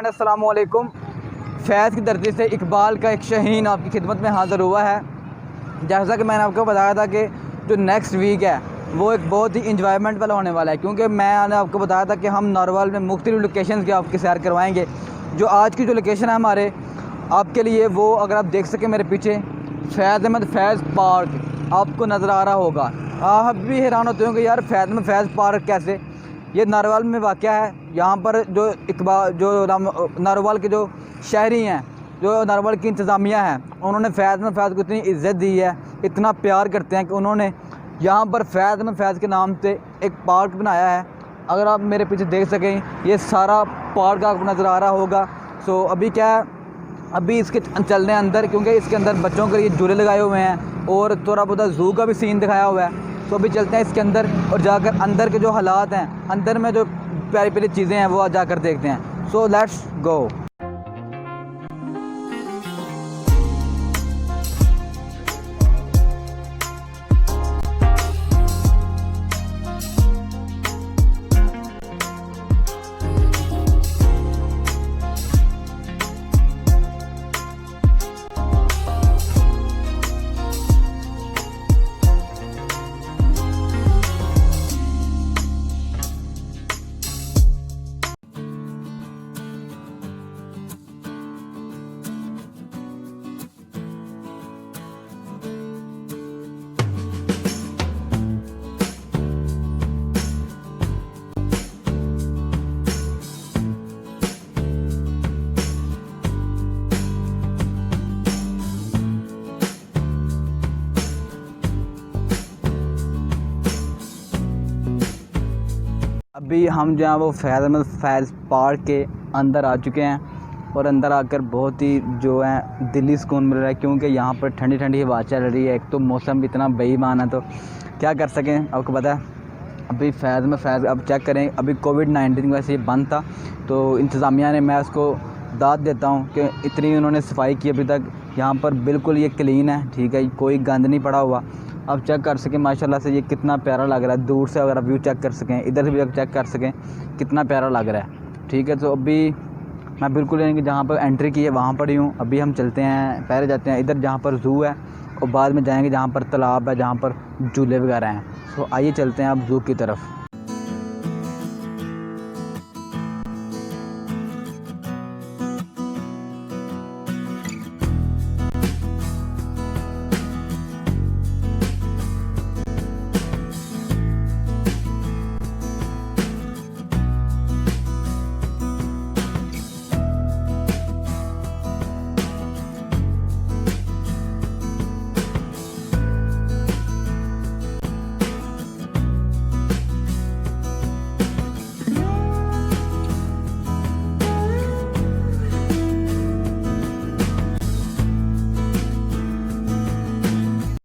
And अस्सलाम वालेकुम। फैज़ की धरती से इकबाल का एक शहीन आपकी खिदमत में हाज़िर हुआ है। जैसा कि मैंने आपको बताया था कि जो नेक्स्ट वीक है वो एक बहुत ही इंजॉयमेंट वाला होने वाला है, क्योंकि मैंने आपको बताया था कि हम नॉर्वल में मुख्तलिफ लोकेशन की आपकी सैर करवाएंगे। जो आज की जो लोकेशन है हमारे आपके लिए, वो अगर आप देख सकें मेरे पीछे फैज़ अहमद फैज़ पार्क आपको नज़र आ रहा होगा। आप भी हैरान होते होंगे यार फैज़ अहमद फैज़ पार्क कैसे। ये नारवाल में वाक़या है। यहाँ पर जो इकबाल जो नारवाल के जो शहरी हैं, जो नारवाल की इंतज़ामिया है, उन्होंने फैज़ अहमद फैज़ को इतनी इज़्ज़त दी है, इतना प्यार करते हैं कि उन्होंने यहाँ पर फैज़ अहमद फैज़ के नाम से एक पार्क बनाया है। अगर आप मेरे पीछे देख सकें, ये सारा पार्क आपको नज़र आ रहा होगा। सो अभी क्या है, अभी इसके चलने हैं अंदर, क्योंकि इसके अंदर बच्चों के लिए झूले लगाए हुए हैं और थोड़ा बहुत ज़ू का भी सीन दिखाया हुआ है। तो अभी चलते हैं इसके अंदर और जाकर अंदर के जो हालात हैं, अंदर में जो प्यारी प्यारी चीज़ें हैं वो जाकर देखते हैं। So let's go. अभी हम जहाँ वो फैज़ अहमद फैज़ पार्क के अंदर आ चुके हैं और अंदर आकर बहुत ही जो है दिली सुकून मिल रहा है, क्योंकि यहाँ पर ठंडी ठंडी हवा चल रही है। एक तो मौसम भी इतना बेईमान है, तो क्या कर सकें। आपको पता है अभी फैज़ अहमद फैज़, अब चेक करें, अभी कोविड-19 की वजह से बंद था, तो इंतज़ामिया ने, मैं उसको दाद देता हूँ कि इतनी उन्होंने सफाई की अभी तक। यहाँ पर बिल्कुल ये क्लीन है, ठीक है, कोई गंद नहीं पड़ा हुआ। अब चेक कर सकें माशाल्लाह से ये कितना प्यारा लग रहा है। दूर से अगर आप व्यू चेक कर सकें, इधर से भी चेक कर सकें, कितना प्यारा लग रहा है, ठीक है। तो अभी मैं बिल्कुल यानी कि जहाँ पर एंट्री की है वहाँ पर ही हूँ। अभी हम चलते हैं, पहले जाते हैं इधर जहाँ पर ज़ू है, और बाद में जाएंगे जहाँ पर तालाब है, जहाँ पर झूले वगैरह हैं। तो आइए चलते हैं अब ज़ू की तरफ।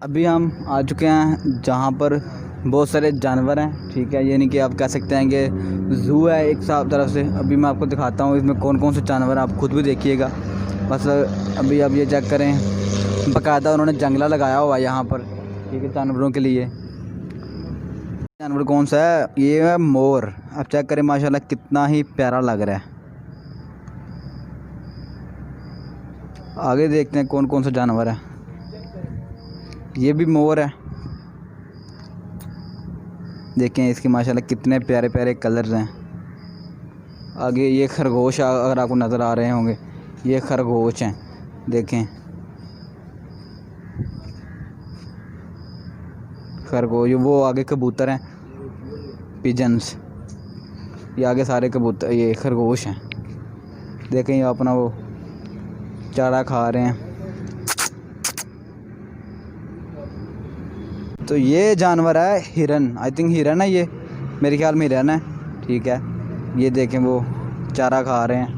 अभी हम आ चुके हैं जहाँ पर बहुत सारे जानवर हैं, ठीक है, यानी कि आप कह सकते हैं कि ज़ू है एक साफ तरफ से। अभी मैं आपको दिखाता हूँ इसमें कौन कौन से जानवर हैं, आप खुद भी देखिएगा। बस अभी आप ये चेक करें, बाकायदा उन्होंने जंगला लगाया हुआ है यहाँ पर, ठीक है, जानवरों के लिए। जानवर कौन सा है, ये है मोर। आप चेक करें माशाल्लाह कितना ही प्यारा लग रहा है। आगे देखते हैं कौन कौन सा जानवर है। ये भी मोर है, देखें इसके माशाल्लाह कितने प्यारे प्यारे कलर्स हैं। आगे ये खरगोश अगर आपको नज़र आ रहे होंगे, ये खरगोश हैं, देखें खरगोश। वो आगे कबूतर हैं, पिजन्स, ये आगे सारे कबूतर, ये खरगोश हैं। देखें ये अपना वो चारा खा रहे हैं। तो ये जानवर है हिरन, आई थिंक हिरन है, ये मेरे ख्याल में हिरन है, ठीक है। ये देखें वो चारा खा रहे हैं,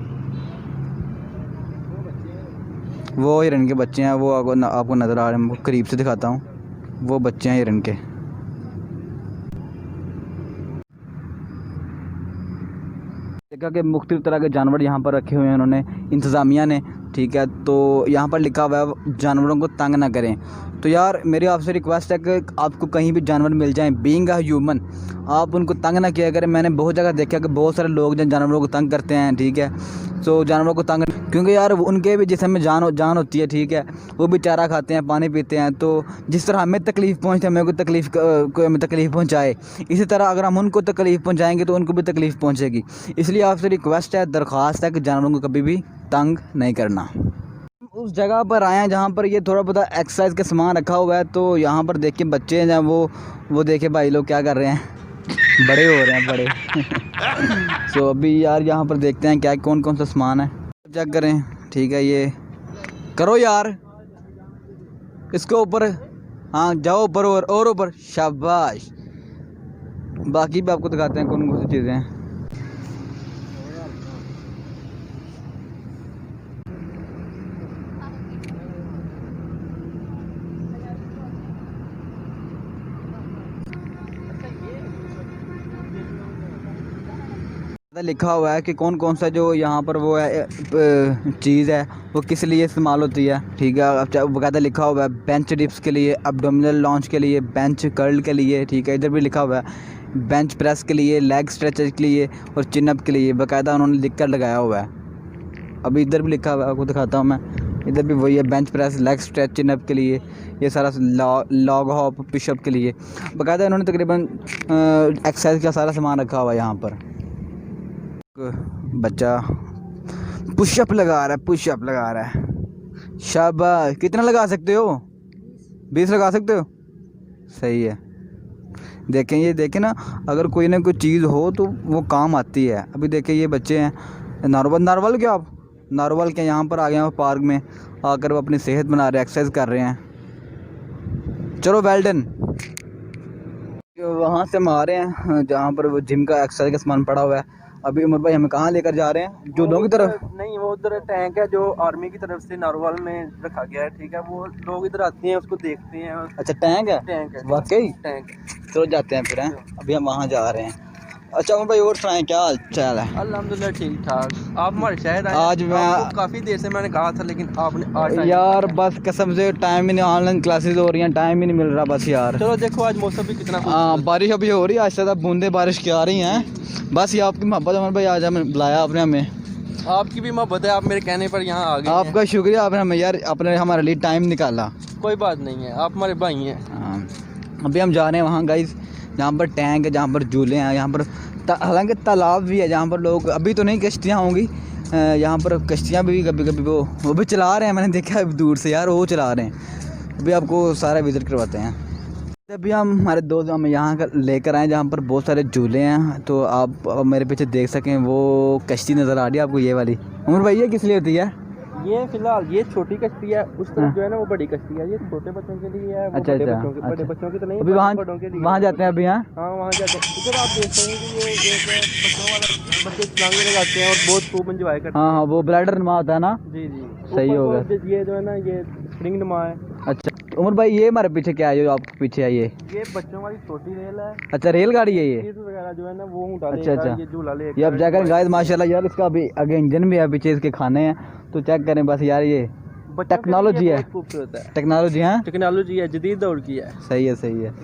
वो हिरन के बच्चे हैं, वो आपको नज़र आ रहे हैं। करीब से दिखाता हूँ, वो बच्चे हैं हिरन के। देखा कि मुख्तलिफ तरह के जानवर यहाँ पर रखे हुए हैं उन्होंने, इंतज़ामिया ने, ठीक है। तो यहाँ पर लिखा हुआ है जानवरों को तंग ना करें। तो यार मेरी आपसे रिक्वेस्ट है कि आपको कहीं भी जानवर मिल जाएं, बीइंग अ ह्यूमन, आप उनको तंग ना किया करें। मैंने बहुत जगह देखा कि बहुत सारे लोग जो जानवरों को तंग करते हैं, ठीक है, तो जानवरों को तंग, क्योंकि यार उनके भी जिस्म में जान होती है, ठीक है, वो भी चारा खाते हैं, पानी पीते हैं, तो जिस तरह हमें तकलीफ़ पहुँचती है, हमें कोई हमें तकलीफ़ पहुँचाए, इसी तरह अगर हम उनको तकलीफ़ पहुँचाएँगे तो उनको भी तकलीफ़ पहुँचेगी। इसलिए आपसे रिक्वेस्ट है, दरख्वास्त है कि जानवरों को कभी भी तंग नहीं करना। उस जगह पर आए हैं जहाँ पर ये थोड़ा बहुत एक्सरसाइज का सामान रखा हुआ है, तो यहाँ पर देखिए बच्चे हैं, जहाँ वो देखे भाई लोग क्या कर रहे हैं, बड़े हो रहे हैं बड़े। तो अभी यार यहाँ पर देखते हैं क्या कौन कौन सा सामान है, चेक करें, ठीक है, ये करो यार इसके ऊपर, हाँ जाओ ऊपर और ऊपर, शाबाश। बाकी भी आपको दिखाते हैं कौन कौन सी चीज़ें हैं। लिखा हुआ है कि कौन कौन सा जो यहाँ पर वो है चीज़ है वो किस लिए इस्तेमाल होती है, ठीक है। बकायदा लिखा हुआ है बेंच डिप्स के लिए, एब्डोमिनल लॉन्च के लिए, बेंच कर्ल के लिए, ठीक है। इधर भी लिखा हुआ है बेंच प्रेस के लिए, लेग स्ट्रेचेज के लिए और चिनअप के लिए, बकायदा उन्होंने लिख कर लगाया हुआ है। अभी इधर भी लिखा हुआ है, आपको दिखाता हूँ मैं, इधर भी वही है bench press, leg stretch, chin-up के लिए, ये सारा लॉग हॉप, पिशअप के लिए, बकायदा इन्होंने तकरीबन एक्सरसाइज का सारा सामान रखा हुआ है। यहाँ पर बच्चा पुशअप लगा रहा है, शाबाश। कितना लगा सकते हो? 20 लगा सकते हो, सही है। देखें, ये देखें ना, अगर कोई ना कोई चीज़ हो तो वो काम आती है। अभी देखें ये बच्चे हैं नारवल के, आप नारवल के यहाँ पर आ गए हैं पार्क में आकर, वो अपनी सेहत बना रहे हैं, एक्सरसाइज कर रहे हैं। चलो वेल डन। वहाँ से हम आ रहे हैं जहाँ पर वो जिम का एक्सरसाइज का सामान पड़ा हुआ है। अभी उमर भाई हमें कहाँ लेकर जा रहे हैं? जूलों की तरफ नहीं, वो उधर टैंक है जो आर्मी की तरफ से नारोवाल में रखा गया है, ठीक है। वो लोग इधर आते हैं, उसको देखते हैं। अच्छा टैंक है, वाकई टैंक। चलो जाते हैं फिर, हैं अभी हम वहाँ जा रहे हैं। अच्छा उमर भाई और सुनाएं, क्या हाल चाल है? अल्हम्दुलिल्लाह ठीक ठाक। आप हमारे शहर आए? आज मैं काफ़ी देर से मैंने कहा था, लेकिन आपने आज यार बस कसम से टाइम ही नहीं, ऑनलाइन क्लासेस हो रही हैं, टाइम ही नहीं मिल रहा बस यार। चलो देखो आज मौसम भी कितना, हाँ बारिश अभी हो रही है, आज बूंदे बारिश की आ रही हैं। बस ये आपकी मोहब्बत उमर भाई, आज हमें बुलाया आपने, हमें आपकी भी मोहब्बत है, आप मेरे कहने पर यहाँ आ गए। आपका शुक्रिया, आपने हमें यार अपने हमारे लिए टाइम निकाला। कोई बात नहीं है, आप हमारे भाई हैं। हाँ अभी हम जा रहे हैं वहाँ गाइस, जहाँ पर टैंक है, जहाँ पर झूले हैं, यहाँ पर हालांकि तालाब भी है जहाँ पर लोग, अभी तो नहीं कश्तियाँ होंगी, यहाँ पर कश्तियाँ भी कभी कभी वो भी चला रहे हैं, मैंने देखा है दूर से यार, वो चला रहे हैं। अभी आपको सारा विज़िट करवाते हैं। अभी हम हमारे दोस्त हमें यहाँ लेकर आए जहाँ पर बहुत सारे झूले हैं, तो आप मेरे पीछे देख सकें वो कश्ती नज़र आ रही है आपको, ये वाली। उमर भाई ये किस लिए होती है? ये फिलहाल ये छोटी कश्ती है, उस तरफ जो है ना वो बड़ी कश्ती है। ये छोटे बच्चों के लिए है, वो अच्छा, बड़े बच्चों की तो नहीं, अभी वहाँ जाते हैं अभी। हाँ वहाँ जाते हैं। इधर आप देखते हैं कि ये बच्चों वाला बच्चे छलांग लगाते हैं और बहुत खूब एंजॉय करते हैं। हाँ वो ब्लैडर नमा होता है ना? जी सही होगा। ये जो है ना ये स्प्रिंग नमा है। अच्छा उमर भाई ये हमारे पीछे क्या है जो आपके पीछे है? ये बच्चों वाली छोटी रेल है। अच्छा रेलगाड़ी है ये वगैरह जो है ना वो उठा अच्छा ये झूला ले, ये अब जाकर गाइस माशाल्लाह यार, इसका अभी आगे इंजन भी है, पीछे इसके खाने हैं, तो चेक करें बस यार, ये टेक्नोलॉजी है, खूबसूरत है, टेक्नोलॉजी है, जदीद दौर की है। सही है।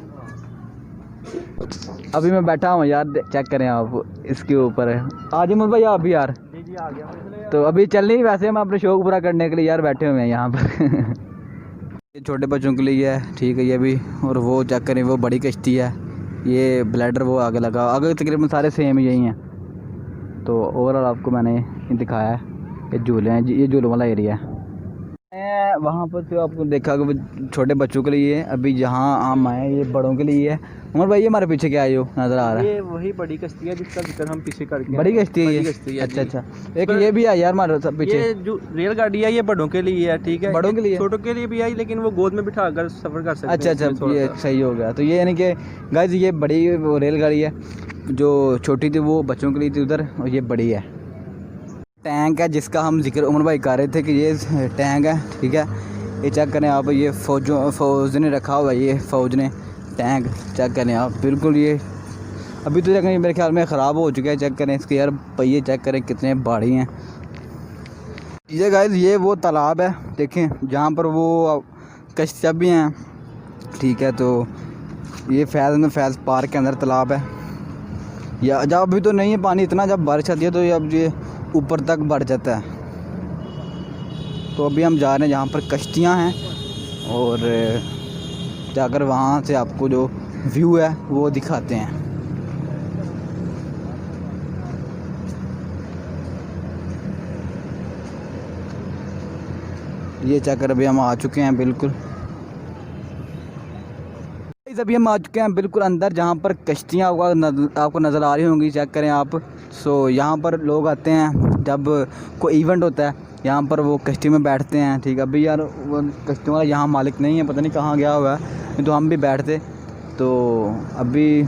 अभी मैं बैठा हूँ यार, चेक करें आप इसके ऊपर है। आज उमर भाई आप भी यार? जी आ गया। तो अभी चल नहीं, वैसे हम अपने शौक पूरा करने के लिए यार बैठे हुए हैं यहाँ पर। ये छोटे बच्चों के लिए है, ठीक है ये भी। और वो चेक करें वो बड़ी कश्ती है, ये ब्लैडर वो आगे लगा, आगे तकरीबन सारे सेम यही हैं। तो ओवरऑल आपको मैंने दिखाया है, ये झूले हैं, ये झूलों वाला एरिया है। वहाँ पर तो आपको देखा कि छोटे बच्चों के लिए है, अभी जहाँ हम आए ये बड़ों के लिए है। उमर भाई ये हमारे पीछे क्या है जो नज़र आ रहा है? ये वही बड़ी कश्ती है जिसका जिक्र हम पीछे करके, बड़ी कश्ती है ये? अच्छा एक ये भी है यार हमारे पीछे, ये जो रेलगाड़ी है ये बड़ों के लिए है, ठीक है। बड़ों के लिए, छोटों के लिए भी आई, लेकिन वो गोद में बिठा कर सफ़र कर सकते हैं। अच्छा ये सही हो गया। तो ये यानी कि गाइस ये बड़ी वो रेलगाड़ी है, जो छोटी थी वो बच्चों के लिए थी उधर, और ये बड़ी है। टैंक है जिसका हम जिक्र उमर भाई कर रहे थे कि ये टैंक है, ठीक है। ये चेक करें आप, ये फौज ने रखा हुआ है, ये फ़ौज ने टैंक चेक करें आप, बिल्कुल ये अभी तो कहीं मेरे ख्याल में ख़राब हो चुका है। चेक करें इसके यार पहिए, चेक करें कितने भारी हैं। ये गाइस ये वो तालाब है देखें जहाँ पर वो कश्तियाँ भी हैं, ठीक है। तो ये फैज़ पार्क के अंदर तालाब है, या जब अभी तो नहीं है पानी इतना, जब बारिश आती है तो अब ये ऊपर तक बढ़ जाता है। तो अभी हम जा रहे हैं जहाँ पर कश्तियाँ हैं और जाकर वहाँ से आपको जो व्यू है वो दिखाते हैं। ये चक्कर अभी हम आ चुके हैं बिल्कुल। अभी हम आ चुके हैं बिल्कुल अंदर जहाँ पर कश्तियाँ आपको नज़र आ रही होंगी, चेक करें आप। सो यहाँ पर लोग आते हैं जब कोई इवेंट होता है, यहाँ पर वो कश्ती में बैठते हैं। ठीक है, अभी यार वो कश्तियों वाला यहाँ मालिक नहीं है, पता नहीं कहाँ गया हुआ है, नहीं तो हम भी बैठते। तो अभी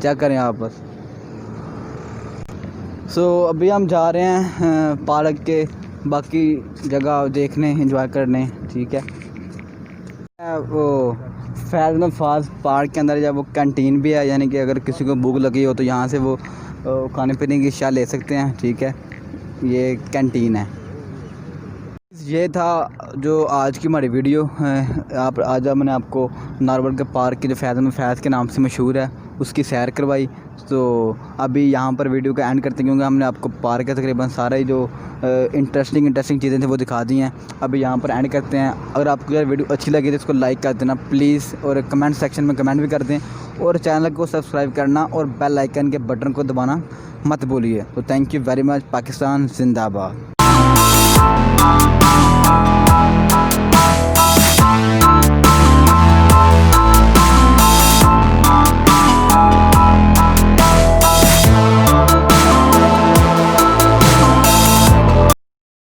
चेक करें आप बस। सो अभी हम जा रहे हैं पार्क के बाकी जगह देखने, एंजॉय करने। ठीक है, वो फैज़ नफ़ाज़ पार्क के अंदर जब वो कैंटीन भी है, यानी कि अगर किसी को भूख लगी हो तो यहाँ से वो खाने पीने की अशिया ले सकते हैं। ठीक है, ये कैंटीन है। ये था जो आज की हमारी वीडियो है। आज मैंने आपको नारवल के पार्क की जो फैज़ के नाम से मशहूर है उसकी सैर करवाई। तो अभी यहाँ पर वीडियो का एंड करते हैं, क्योंकि हमने आपको पार्क के तकरीबन सारे जो इंटरेस्टिंग चीज़ें थी वो दिखा दी हैं। अभी यहाँ पर एंड करते हैं। अगर आपको यार वीडियो अच्छी लगी तो इसको लाइक कर देना प्लीज़, और कमेंट सेक्शन में कमेंट भी कर दें, और चैनल को सब्सक्राइब करना और बेल आइकन के बटन को दबाना मत भूलिए। तो thank you very much. Pakistan जिंदाबाद।